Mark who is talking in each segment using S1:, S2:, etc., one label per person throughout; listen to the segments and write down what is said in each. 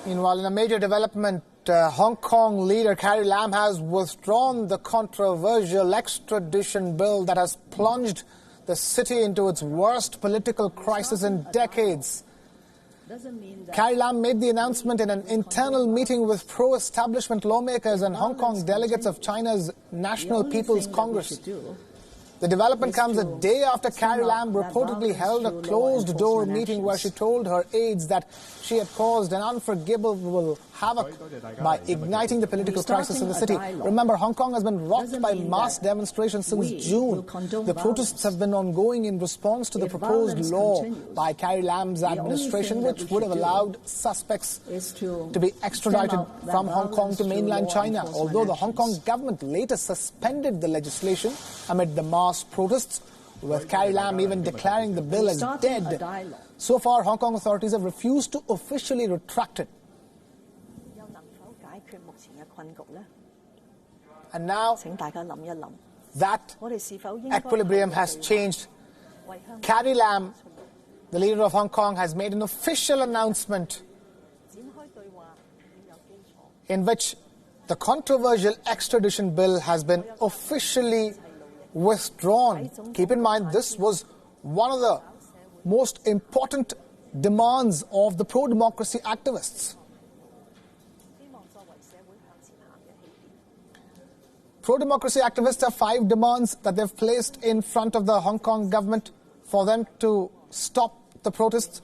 S1: Meanwhile, in a major development, Hong Kong leader Carrie Lam has withdrawn the controversial extradition bill that has plunged the city into its worst political crisis in decades. Carrie Lam made the announcement in an internal meeting with pro-establishment lawmakers and Hong Kong delegates of China's National People's Congress. The development comes a day after Carrie Lam reportedly held a closed-door meeting where she told her aides that she had caused an unforgivable havoc by igniting the political crisis in the city. Remember, Hong Kong has been rocked by mass demonstrations since June. The protests have been ongoing in response to the proposed law by Carrie Lam's administration, which would have allowed suspects to be extradited from Hong Kong to mainland China. Although the Hong Kong government later suspended the legislation amid the mass protests, with Carrie Lam even declaring the bill as dead. So far, Hong Kong authorities have refused to officially retract it. And now that equilibrium has changed. Carrie Lam, the leader of Hong Kong, has made an official announcement in which the controversial extradition bill has been officially withdrawn. Keep in mind, this was one of the most important demands of the pro-democracy activists. Pro-democracy activists have 5 demands that they've placed in front of the Hong Kong government for them to stop the protests.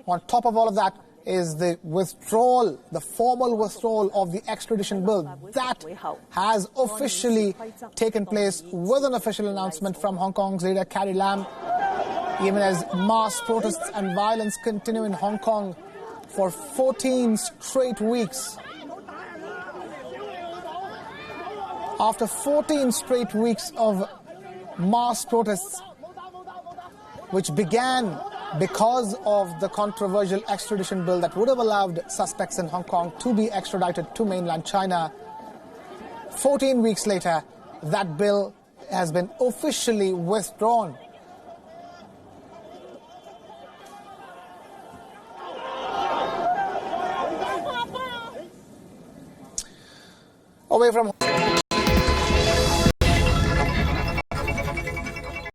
S1: On top of all of that is the withdrawal, the formal withdrawal of the extradition bill. That has officially taken place with an official announcement from Hong Kong's leader Carrie Lam, even as mass protests and violence continue in Hong Kong for 14 straight weeks. After 14 straight weeks of mass protests, which began because of the controversial extradition bill that would have allowed suspects in Hong Kong to be extradited to mainland China, 14 weeks later, that bill has been officially withdrawn. Away from